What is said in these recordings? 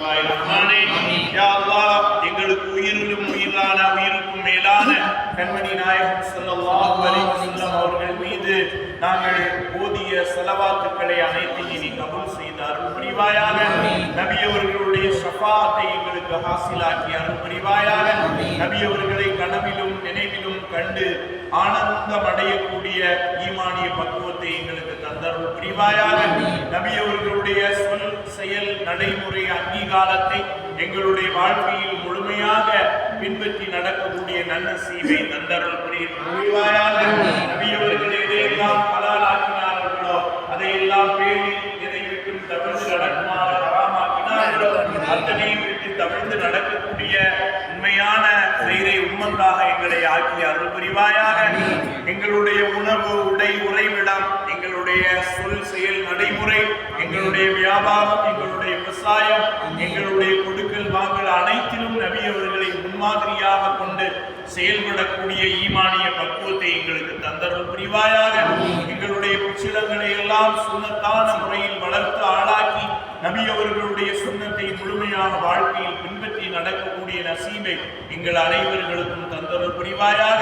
புரிவாய் ரஹ்மானே. யா அல்லாஹ், எங்களுக்கு உயிரிலும் உயிரான உயிருக்கும் மேலான கண்மணி நாயகம் ஸல்லல்லாஹு அலைஹி வஸல்லம் அவர்கள் மீது நாங்கள் ஓதிய ஸலவாத்துக்களை அனைத்தையும் நீ கபூல் செய்து அருள் புரிவாயாக. நபி அவர்களுடைய ஷஃபாஅத்தை எங்களுக்கு ஹாசிலாக்கி அருள் புரிவாயாக. நபி அவர்களை கனவிலும் நினைவிலும் கண்டு ஆனந்தம் அடையக்கூடிய ஈமானிய பக்குவத்தை எங்களுக்கு தந்தருள் புரிவாயாக. நபி அவர்களுடைய சொல் செயல் நடைமுறை அங்கீகாரத்தை எங்களுடைய வாழ்க்கையில் முழுமையாக பின்பற்றி நடக்கக்கூடிய நன்னசீபை தந்தருள் புரிவாயாக. நபி அவர்கள் எதையெல்லாம் ஹலாலாக்கினார்களோ அதையெல்லாம் பேணி எதை விட்டு தவிர்த்து நடக்குமாறு ஹராமாக்கினார்களோ அத்தனையும் விட்டு தவிர்த்து நடக்கக்கூடிய உண்மையான செய்தை உம்மத்தாக எங்களை ஆக்கி அருள் புரிவாயாக. எங்களுடைய உணவு உடை உறைவிடம் எங்களுடைய சொல் செயல் நடைமுறை எங்களுடைய வியாபாரம் எங்களுடைய விவசாயம் எங்களுடைய கொடுக்கல் வாங்கல் அனைத்திலும் நபி அவர்களை முன்மாதிரியாக கொண்டு செயல்படக்கூடிய ஈமானிய பக்குவத்தை எங்களுக்கு தந்தருள் புரிவாயாக. எங்களுடைய பிச்சிலங்களை எல்லாம் சுன்னத்தான முறையில் வளர்த்து ஆளாக்கி நபி அவர்களுடைய சுன்னத்தை முழுமையான வாழ்க்கையில் பின்பற்றி நடக்கக்கூடிய நசீபை எங்கள் அனைவர்களுக்கும் தந்தருள் புரிவாயாக.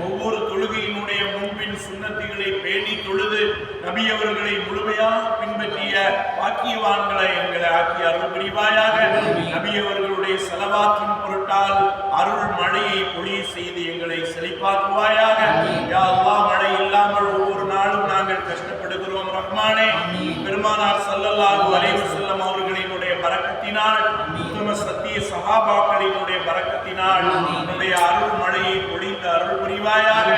ஒவ்வொரு தொழுகையினுடைய முன்பின் சுன்னத்துகளை பேணி தொழுது நபி அவர்களை முழுமையாக பின்பற்றிய பாக்கியவான்களை எங்களை ஆக்கி அருள் புரிவாயாக. நபி அவர்களுடைய ஸலவாத்தின் பொருட்டால் அருள் மழையை பொழிய செய்து எங்களை செழிப்பாக்குவாயாக. யா அல்லாஹ், மழை இல்லாமல் ஒவ்வொரு நாளும் நாங்கள் கஷ்டப்படுகிறோம் ரஹ்மானே. பெருமானார் ஸல்லல்லாஹு அலைஹி வஸல்லம் அவர்களினுடைய பரக்கத்தினால் உத்தம சத்திய சஹாபாக்களினுடைய பரக்கத்தினால் உன்னுடைய அருள் மழையை பொழிந்து அருள் புரிவாயாக.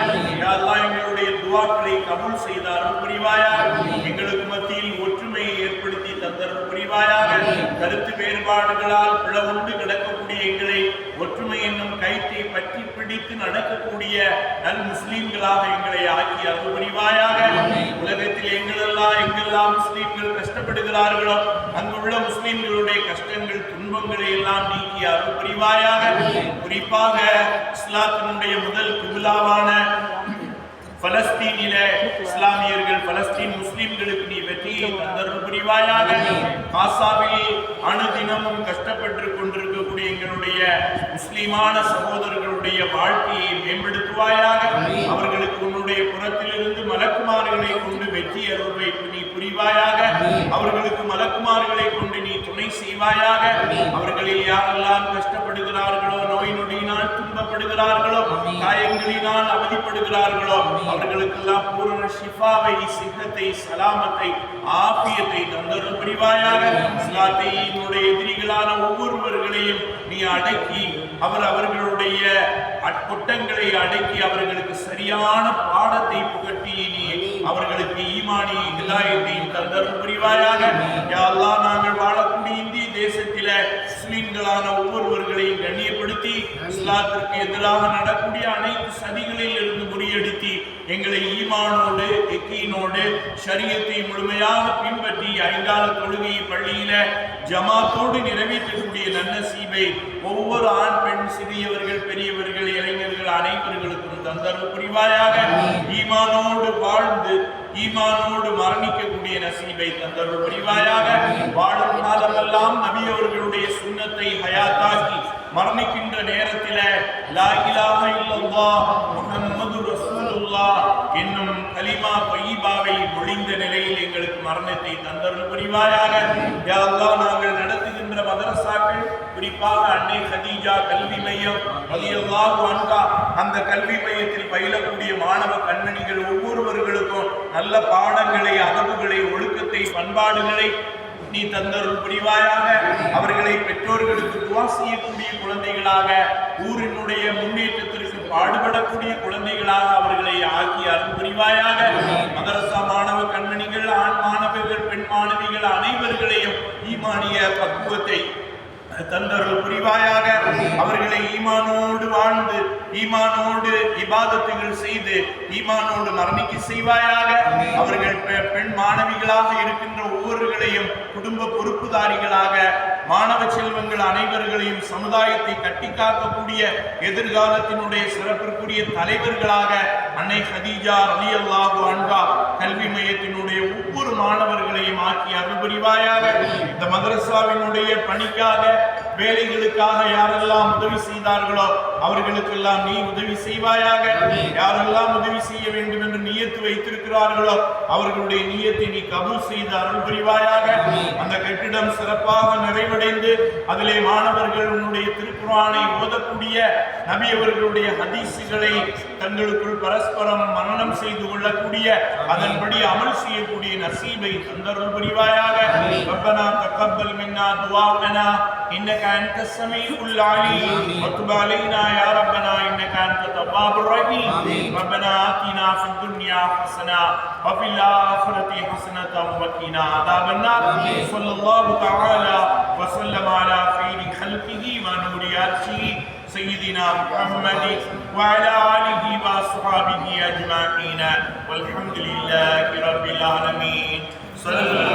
யா அல்லாஹ், எங்களுடைய துஆக்களை கபூல் செய்து அருள் புரிவாயாக. எங்களுக்கு மத்தியில் ஒற்றுமையை ஏற்படுத்தி தந்தருள் புரிவாயாக. கருத்து வேறுபாடுகளால் பிளவுண்டு கிடக்கக்கூடிய எங்களை ஒற்றுமை என்னும் கயிற்றை பற்றி பிடித்து நடக்கக்கூடிய நல் முஸ்லீம்களாக எங்களை ஆக்கி அருள் புரிவாயாக. உலகத்தில் எங்கெல்லாம் முஸ்லீம்கள் கஷ்டப்படுகிறார்களோ அங்குள்ள முஸ்லீம்களுடைய கஷ்டங்கள் துன்பங்களை எல்லாம் நீக்கி அருள் புரிவாயாக. குறிப்பாக இஸ்லாத்தினுடைய முதல் கிபிலாவான பலஸ்தீனில இஸ்லாமியர்கள் பலஸ்தீன் முஸ்லிம்களுக்கு நீ வெற்றியை தந்தருள் புரிவாயாக. காசாவில் அனுதினமும் கஷ்டப்பட்டு கொண்டிருக்கக்கூடிய எங்களுடைய முஸ்லிமான சகோதரர்களுடைய வாழ்க்கையை மேம்படுத்துவாயாக. அவர்களுக்கு உன்னுடைய புறத்திலிருந்து மலக்குமார்களை கொண்டு வெற்றி அருள்வை நீ புரிவாயாக. அவர்களுக்கு மலக்குமார்களை கொண்டு நீ துணை செய்வாயாக. அவர்களில் யாரெல்லாம் கஷ்டப்படுகிறார்களோ, நோய் நொடியினால் துன்பப்படுகிறார்களோ, காயங்களினால் அவதிப்படுகிறார்களோ அவர்களுக்கெல்லாம் பூரண ஷிஃபாவை, சிஹத்தை, சலாமத்தை, ஆஃபியத்தை தந்தருள் புரிவாயாக. இஸ்லாத்தினுடைய எதிரிகளான ஒவ்வொருவர்களையும் நீ அடக்கி அவர்களுடைய கொட்டங்களை அடக்கி அவர்களுக்கு சரியான பாடத்தை புகட்டி நீ அவர்களுக்கு ஈமானி ஹிதாயத்தையும் தந்தருள் புரிவாயாக. யா அல்லாஹ், நாங்கள் வாழக்கூடிய இந்திய தேசத்தில முஸ்லிம்களான ஒவ்வொருவர்களையும் கண்ணியப்படுத்தி இஸ்லாத்திற்கு எதிராக நடக்கூடிய அனைத்து சதிகளில் இருந்து முறியடித்து எங்களை ஈமானோடு எக்கீனோடு ஷரியத்தை முழுமையாக பின்பற்றி ஐங்கால தொழுகை பள்ளியில ஜமாத்தோடு நிறைவேற்றக்கூடிய நன்னசீபை ஒவ்வொரு ஆண் பெண் சிறியவர்கள் பெரியவர்கள் இளைஞர்கள் அனைவர்களுக்கும் தந்தருள் புரிவாயாக. ஈமானோடு வாழ்ந்து ஈமானோடு மரணிக்கக்கூடிய நசீபை தந்தருள் புரிவாயாக. வாழும் காலமெல்லாம் நபி அவர்களுடைய சுன்னத்தை ஹயாத்தாக்கி மரணிக்கின்ற நேரத்தில் லா இலாஹ இல்லல்லாஹ் முஹம்மது ரசூலுல்லாஹ் என்னும் கலிமா தய்யிபாவை மொழிந்த நிலையில் எங்களுக்கு மரணத்தை தந்தருள் புரிவாயாக. யா அல்லாஹ், நாங்கள் நடத்துகின்ற மதரசாக்கள் குறிப்பாக அன்னை கதீஜா கல்வி மையம் ரலியல்லாஹு அன்ஹா அந்த கல்வி மையத்தில் பயிலக்கூடிய மாணவ கண்மணிகள் ஒவ்வொருவர்களுக்கும் நல்ல பாடங்களை, அதவுகளை, ஒழுக்கத்தை, பண்பாடுகளை நீ தந்தருள் புரிவாயாக. அவர்களை பெற்றோர்களுக்கு துவா செய்யக்கூடிய குழந்தைகளாக, ஊரினுடைய முன்னேற்றத்திற்கு பாடுபடக்கூடிய குழந்தைகளாக அவர்களை ஆக்கி அருள் புரிவாயாக. மதரசா மாணவ கண்மணிகள், ஆண் மாணவர்கள், பெண் மாணவிகள் அனைவர்களையும் ஈமானிய பக்குவத்தை தந்தருள் புரிவாயாக. அவர்களை ஈமானோடு வாழ்ந்து ஈமானோடு இபாதத்துகள் செய்து ஈமானோடு மரணிக்க செய்வாயாக. அவர்கள் பெண் மாணவிகளாக இருக்கின்ற ஒவ்வொருவர்களையும் குடும்ப பொறுப்புதாரிகளாக மாணவ செல்வங்கள் அனைவர்களையும் சமுதாயத்தை கட்டிக்காக்கக்கூடிய எதிர்காலத்தினுடைய சிறப்பிற்குரிய தலைவர்களாக அன்னை ஹதீஜா ரலியல்லாஹு அன்ஹா கல்வி மையத்தினுடைய ஒவ்வொரு மாணவர்களையும் ஆக்கி அருள் புரிவாயாக. இந்த மதரசாவினுடைய பணிக்காக வேலைகளுக்காக யாரெல்லாம் உதவி செய்தார்களோ அவர்களுக்கெல்லாம் நீ உதவி செய்வாயாக. யாரெல்லாம் உதவி செய்ய வேண்டும் என்று நியத்து வைத்திருக்கிறார்களோ அவர்களுடைய நியத்தை நீ கபூல் செய்து அருள் புரிவாயாக. அந்த கட்டிடம் சிறப்பாக நிறைவடைந்து அதிலே மாணவர்கள் உன்னுடைய திருக்குர்ஆனை ஓதக்கூடிய நபி அவர்களுடைய ஹதீஸுகளை தங்களுக்குள் பரஸ்பரம் மனனம் செய்து கொள்ளக்கூடிய அதன்படி அமல் செய்யக்கூடிய நசீபை தந்தருள் புரிவாயாக. ரப்பனா தக்கப்பல் மின்னா துஆனா இன்னக அன்த ஸமீஉல் அலீம் வதுப் அலைனா யா ரப்பனா இன்னக அன்த தவ்வாபுர் ரஹீம். ரப்பனா ஆத்தினா ஃபித் துன்யா ஹஸனா வ ஃபில் ஆখিরাতি ஹஸனத்தன் வ கினா அஸாபன் நார். ஸல்லல்லாஹு தஆலா வ ஸல்லம அலா கைரி ஹல்கிஹி வ நூரி அர்ஷிஹி سيدنا محمد وعلى آله وأصحابه أجمعين والحمد لله رب العالمين.